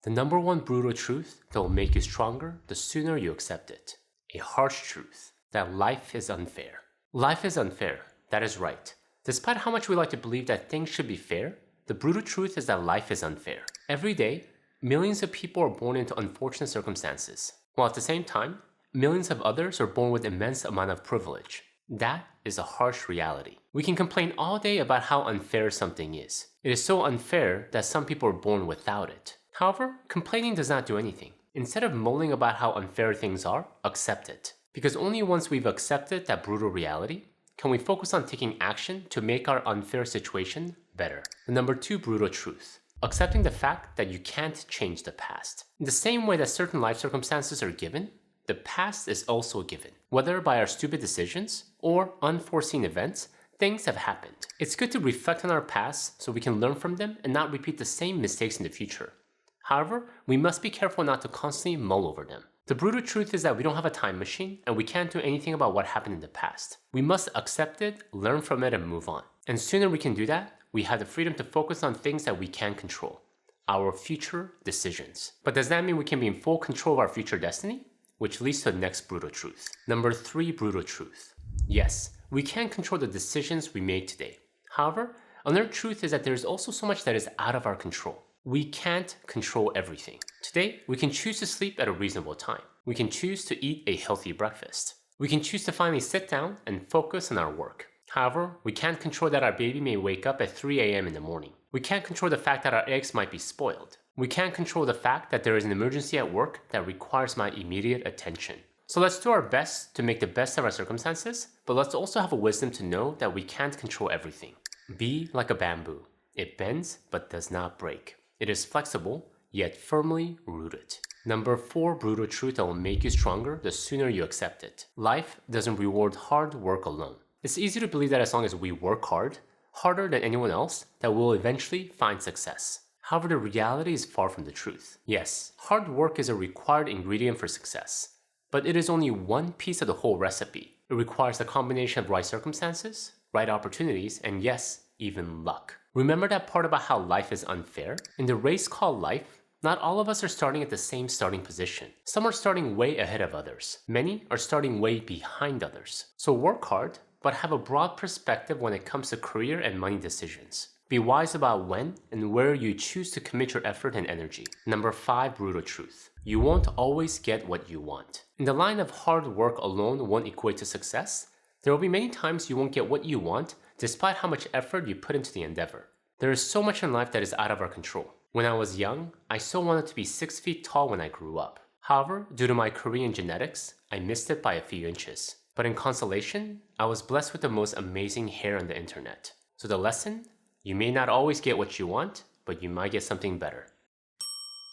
The number one brutal truth that will make you stronger the sooner you accept it. A harsh truth that life is unfair. Life is unfair, that is right. Despite how much we like to believe that things should be fair, the brutal truth is that life is unfair. Every day, millions of people are born into unfortunate circumstances, while at the same time, millions of others are born with immense amount of privilege. That is a harsh reality. We can complain all day about how unfair something is. It is so unfair that some people are born without it. However, complaining does not do anything. Instead of mulling about how unfair things are, accept it. Because only once we've accepted that brutal reality, can we focus on taking action to make our unfair situation better. The number two brutal truth. Accepting the fact that you can't change the past. In the same way that certain life circumstances are given, the past is also given. Whether by our stupid decisions or unforeseen events, things have happened. It's good to reflect on our past so we can learn from them and not repeat the same mistakes in the future. However, we must be careful not to constantly mull over them. The brutal truth is that we don't have a time machine and we can't do anything about what happened in the past. We must accept it, learn from it, and move on. And sooner we can do that, we have the freedom to focus on things that we can control. Our future decisions. But does that mean we can be in full control of our future destiny? Which leads to the next brutal truth. Number three brutal truth. Yes, we can control the decisions we make today. However, another truth is that there is also so much that is out of our control. We can't control everything. Today, we can choose to sleep at a reasonable time. We can choose to eat a healthy breakfast. We can choose to finally sit down and focus on our work. However, we can't control that our baby may wake up at 3 a.m. in the morning. We can't control the fact that our eggs might be spoiled. We can't control the fact that there is an emergency at work that requires my immediate attention. So let's do our best to make the best of our circumstances, but let's also have a wisdom to know that we can't control everything. Be like a bamboo. It bends but does not break. It is flexible, yet firmly rooted. Number four brutal truth that will make you stronger the sooner you accept it. Life doesn't reward hard work alone. It's easy to believe that as long as we work hard, harder than anyone else, that we'll eventually find success. However, the reality is far from the truth. Yes, hard work is a required ingredient for success, but it is only one piece of the whole recipe. It requires a combination of right circumstances, right opportunities, and yes, even luck. Remember that part about how life is unfair? In the race called life, not all of us are starting at the same starting position. Some are starting way ahead of others. Many are starting way behind others. So work hard, but have a broad perspective when it comes to career and money decisions. Be wise about when and where you choose to commit your effort and energy. Number five brutal truth. You won't always get what you want. In the line of hard work alone won't equate to success, there will be many times you won't get what you want despite how much effort you put into the endeavor. There is so much in life that is out of our control. When I was young, I so wanted to be 6 feet tall when I grew up. However, due to my Korean genetics, I missed it by a few inches. But in consolation, I was blessed with the most amazing hair on the internet. So the lesson? You may not always get what you want, but you might get something better.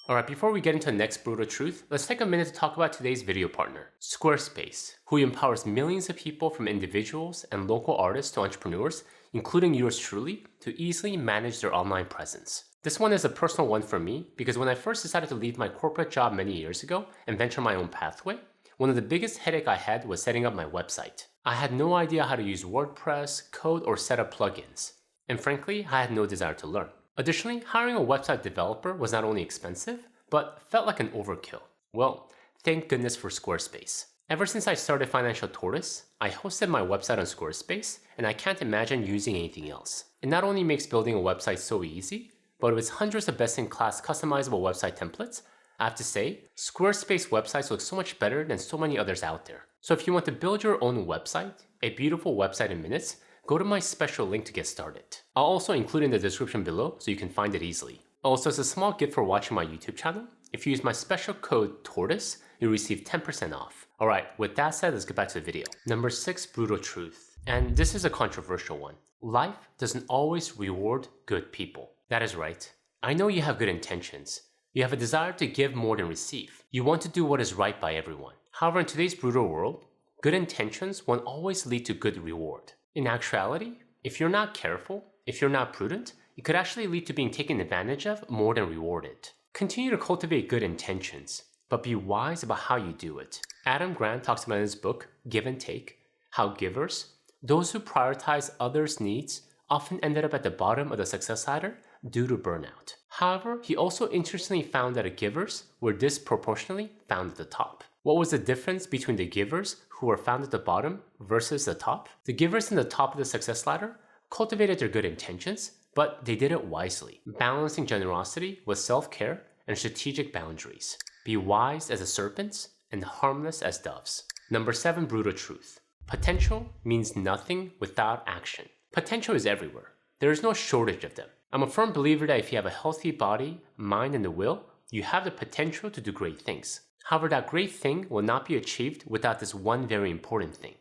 Alright, before we get into the next brutal truth, let's take a minute to talk about today's video partner, Squarespace, who empowers millions of people from individuals and local artists to entrepreneurs, including yours truly, to easily manage their online presence. This one is a personal one for me because when I first decided to leave my corporate job many years ago and venture my own pathway, one of the biggest headache I had was setting up my website. I had no idea how to use WordPress, code, or set up plugins. And frankly, I had no desire to learn. Additionally, hiring a website developer was not only expensive, but felt like an overkill. Well, thank goodness for Squarespace. Ever since I started Financial Tortoise, I hosted my website on Squarespace, and I can't imagine using anything else. It not only makes building a website so easy, but with hundreds of best-in-class customizable website templates, I have to say, Squarespace websites look so much better than so many others out there. So if you want to build your own website, a beautiful website in minutes, go to my special link to get started. I'll also include it in the description below so you can find it easily. Also, as a small gift for watching my YouTube channel, if you use my special code TORTOISE, you'll receive 10% off. Alright, with that said, let's get back to the video. Number 6 brutal truth. And this is a controversial one. Life doesn't always reward good people. That is right. I know you have good intentions. You have a desire to give more than receive. You want to do what is right by everyone. However, in today's brutal world, good intentions won't always lead to good reward. In actuality, if you're not careful, if you're not prudent, it could actually lead to being taken advantage of more than rewarded. Continue to cultivate good intentions, but be wise about how you do it. Adam Grant talks about in his book, Give and Take, how givers, those who prioritize others' needs, often ended up at the bottom of the success ladder due to burnout. However, he also interestingly found that the givers were disproportionately found at the top. What was the difference between the givers who were found at the bottom versus the top? The givers in the top of the success ladder cultivated their good intentions, but they did it wisely, balancing generosity with self-care and strategic boundaries. Be wise as the serpents and harmless as doves. Number 7, brutal truth. Potential means nothing without action. Potential is everywhere. There is no shortage of them. I'm a firm believer that if you have a healthy body, mind, and the will, you have the potential to do great things. However, that great thing will not be achieved without this one very important thing: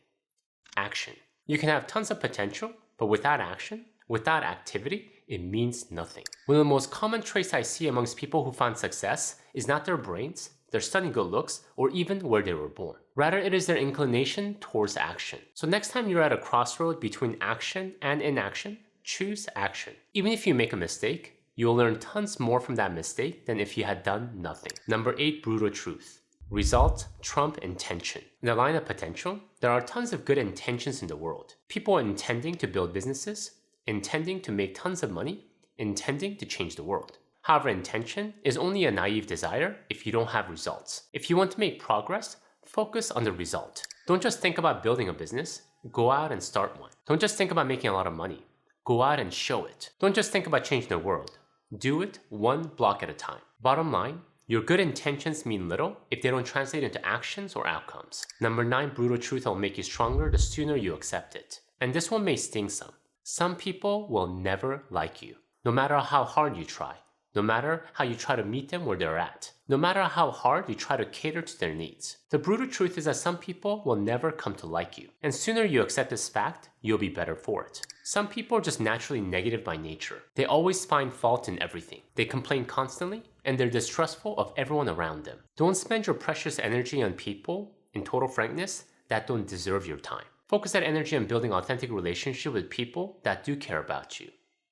action. You can have tons of potential, but without action, without activity, it means nothing. One of the most common traits I see amongst people who find success is not their brains, their stunning good looks, or even where they were born. Rather, it is their inclination towards action. So next time you're at a crossroad between action and inaction, choose action. Even if you make a mistake, you will learn tons more from that mistake than if you had done nothing. Number 8, brutal truth. Results trump intention. In the line of potential, there are tons of good intentions in the world. People intending to build businesses, intending to make tons of money, intending to change the world. However, intention is only a naive desire if you don't have results. If you want to make progress, focus on the result. Don't just think about building a business, go out and start one. Don't just think about making a lot of money, go out and show it. Don't just think about changing the world, do it one block at a time. Bottom line, your good intentions mean little if they don't translate into actions or outcomes. Number 9, brutal truth that will make you stronger the sooner you accept it. And this one may sting some. Some people will never like you, no matter how hard you try. No matter how you try to meet them where they're at. No matter how hard you try to cater to their needs. The brutal truth is that some people will never come to like you. And sooner you accept this fact, you'll be better for it. Some people are just naturally negative by nature. They always find fault in everything. They complain constantly, and they're distrustful of everyone around them. Don't spend your precious energy on people, in total frankness, that don't deserve your time. Focus that energy on building authentic relationships with people that do care about you.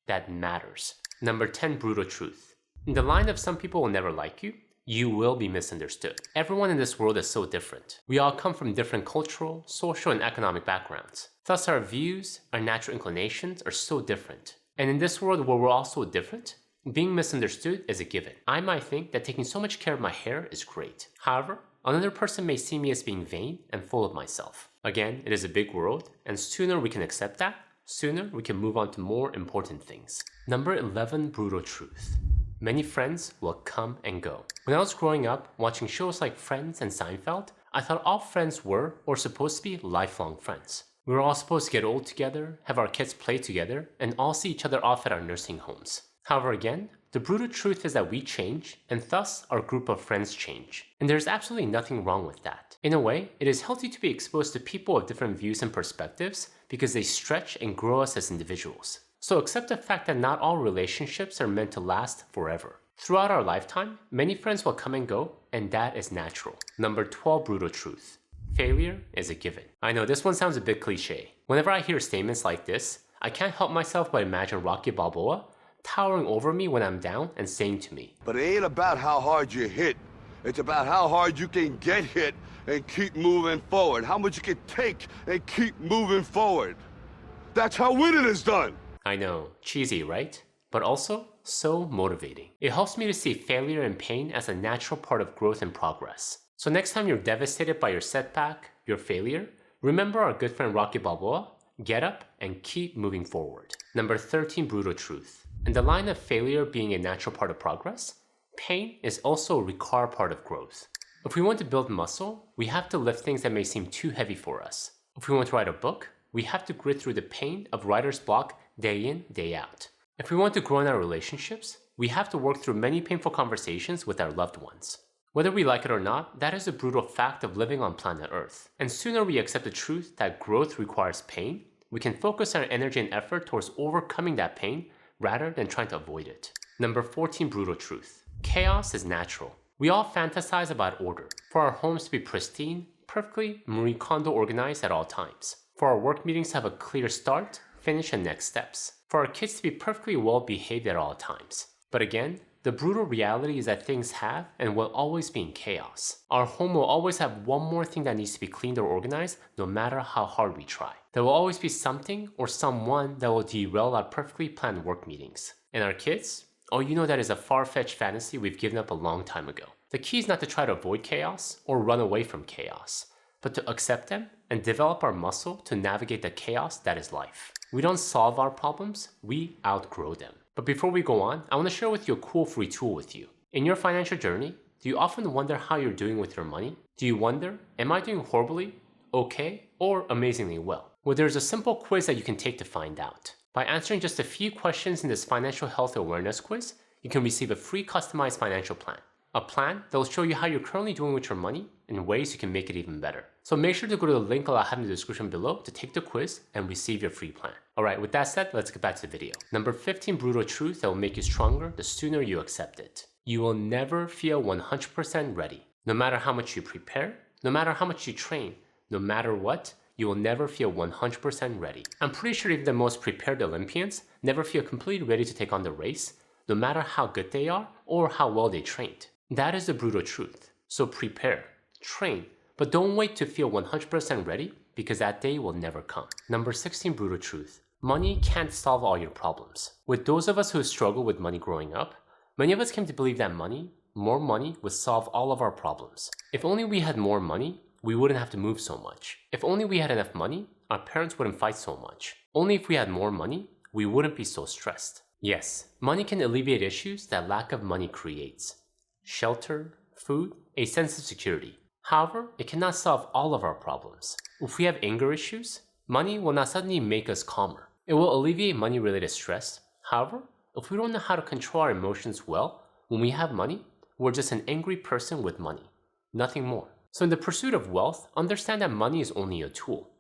That matters. Number 10, brutal truth. In the line of some people will never like you, you will be misunderstood. Everyone in this world is so different. We all come from different cultural, social, and economic backgrounds. Thus, our views, our natural inclinations are so different. And in this world where we're all so different, being misunderstood is a given. I might think that taking so much care of my hair is great. However, another person may see me as being vain and full of myself. Again, it is a big world, and sooner we can accept that, sooner we can move on to more important things. Number 11, brutal truth. Many friends will come and go. When I was growing up, watching shows like Friends and Seinfeld, I thought all friends were or supposed to be lifelong friends. We were all supposed to get old together, have our kids play together, and all see each other off at our nursing homes. However, again, the brutal truth is that we change, and thus our group of friends change. And there's absolutely nothing wrong with that. In a way, it is healthy to be exposed to people with different views and perspectives because they stretch and grow us as individuals. So accept the fact that not all relationships are meant to last forever. Throughout our lifetime, many friends will come and go, and that is natural. Number 12, brutal truth. Failure is a given. I know this one sounds a bit cliche. Whenever I hear statements like this, I can't help myself but imagine Rocky Balboa towering over me when I'm down and saying to me, "But it ain't about how hard you hit. It's about how hard you can get hit and keep moving forward. How much you can take and keep moving forward. That's how winning is done." I know, cheesy, right? But also so motivating. It helps me to see failure and pain as a natural part of growth and progress. So next time you're devastated by your setback, your failure, remember our good friend Rocky Balboa, get up and keep moving forward. Number 13, brutal truth. In the line of failure being a natural part of progress, pain is also a required part of growth. If we want to build muscle, we have to lift things that may seem too heavy for us. If we want to write a book, we have to grit through the pain of writer's block day in, day out. If we want to grow in our relationships, we have to work through many painful conversations with our loved ones. Whether we like it or not, that is a brutal fact of living on planet Earth. And sooner we accept the truth that growth requires pain, we can focus our energy and effort towards overcoming that pain rather than trying to avoid it. Number 14, brutal truth. Chaos is natural. We all fantasize about order. For our homes to be pristine, perfectly Marie Kondo organized at all times. For our work meetings to have a clear start, finish, and next steps. For our kids to be perfectly well behaved at all times. But again, the brutal reality is that things have and will always be in chaos. Our home will always have one more thing that needs to be cleaned or organized no matter how hard we try. There will always be something or someone that will derail our perfectly planned work meetings. And our kids? Oh, you know that is a far-fetched fantasy we've given up a long time ago. The key is not to try to avoid chaos or run away from chaos, but to accept them and develop our muscle to navigate the chaos that is life. We don't solve our problems, we outgrow them. But before we go on, I want to share with you a cool free tool with you. In your financial journey, do you often wonder how you're doing with your money? Do you wonder, am I doing horribly, okay, or amazingly well? Well, there's a simple quiz that you can take to find out. By answering just a few questions in this financial health awareness quiz, you can receive a free customized financial plan. A plan that will show you how you're currently doing with your money and ways you can make it even better. So make sure to go to the link I'll have in the description below to take the quiz and receive your free plan. Alright, with that said, let's get back to the video. Number 15 brutal truth that will make you stronger the sooner you accept it. You will never feel 100% ready. No matter how much you prepare, no matter how much you train, no matter what, you will never feel 100% ready. I'm pretty sure even the most prepared Olympians never feel completely ready to take on the race, no matter how good they are or how well they trained. That is the brutal truth. So prepare, train, but don't wait to feel 100% ready because that day will never come. Number 16 brutal truth. Money can't solve all your problems. With those of us who struggle with money growing up, many of us came to believe that more money would solve all of our problems. If only we had more money, we wouldn't have to move so much. If only we had enough money, our parents wouldn't fight so much. Only if we had more money, we wouldn't be so stressed. Yes, money can alleviate issues that lack of money creates. Shelter, food, a sense of security. However, it cannot solve all of our problems. If we have anger issues, money will not suddenly make us calmer. It will alleviate money-related stress. However, if we don't know how to control our emotions well, when we have money, we're just an angry person with money. Nothing more. So in the pursuit of wealth, understand that money is only a tool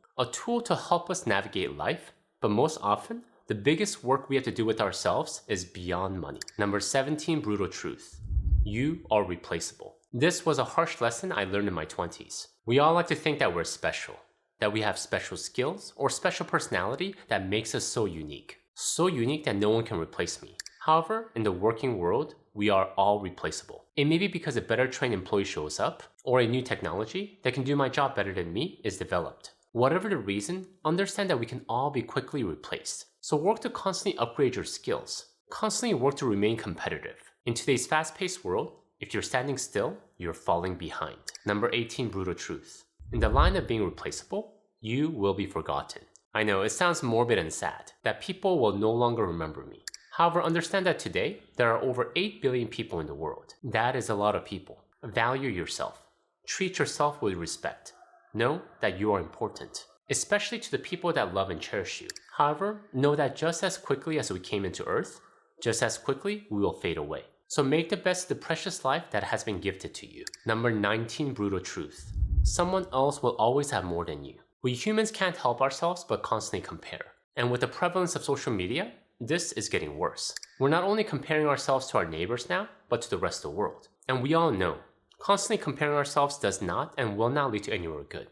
to help us navigate life, but most often, the biggest work we have to do with ourselves is beyond money. Number 17 brutal truth. You are replaceable. This was a harsh lesson I learned in my 20s. We all like to think that we're special, that we have special skills or special personality that makes us so unique. So unique that no one can replace me. However, in the working world, we are all replaceable. It may be because a better trained employee shows up, or a new technology that can do my job better than me is developed. Whatever the reason, understand that we can all be quickly replaced. So work to constantly upgrade your skills. Constantly work to remain competitive. In today's fast-paced world, if you're standing still, you're falling behind. Number 18 brutal truth. In the line of being replaceable, you will be forgotten. I know, it sounds morbid and sad, that people will no longer remember me. However, understand that today, there are over 8 billion people in the world. That is a lot of people. Value yourself. Treat yourself with respect. Know that you are important, especially to the people that love and cherish you. However, know that just as quickly as we came into Earth, just as quickly we will fade away. So make the best of the precious life that has been gifted to you. Number 19 brutal truth. Someone else will always have more than you. We humans can't help ourselves but constantly compare. And with the prevalence of social media, this is getting worse. We're not only comparing ourselves to our neighbors now, but to the rest of the world. And we all know, constantly comparing ourselves does not and will not lead to anywhere good,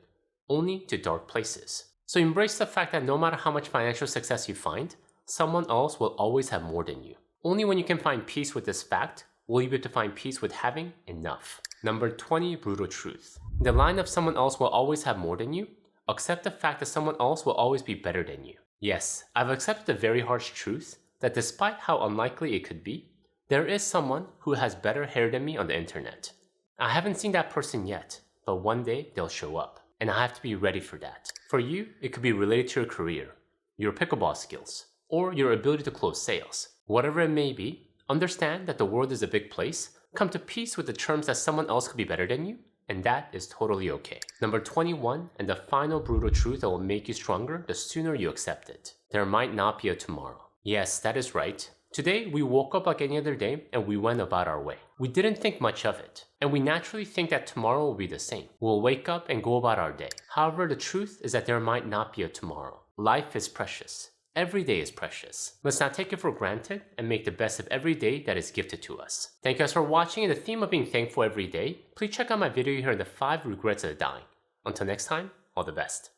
only to dark places. So embrace the fact that no matter how much financial success you find, someone else will always have more than you. Only when you can find peace with this fact, will you be able to find peace with having enough. Number 20 brutal truth. In the line of someone else will always have more than you, accept the fact that someone else will always be better than you. Yes, I've accepted the very harsh truth that despite how unlikely it could be, there is someone who has better hair than me on the internet. I haven't seen that person yet, but one day they'll show up, and I have to be ready for that. For you, it could be related to your career, your pickleball skills, or your ability to close sales. Whatever it may be, understand that the world is a big place, come to peace with the terms that someone else could be better than you, and that is totally okay. Number 21, and the final brutal truth that will make you stronger the sooner you accept it. There might not be a tomorrow. Yes, that is right. Today, we woke up like any other day and we went about our way. We didn't think much of it, and we naturally think that tomorrow will be the same. We'll wake up and go about our day. However, the truth is that there might not be a tomorrow. Life is precious. Every day is precious. Let's not take it for granted and make the best of every day that is gifted to us. Thank you guys for watching. In the theme of being thankful every day, please check out my video here on the 5 regrets of dying. Until next time, all the best.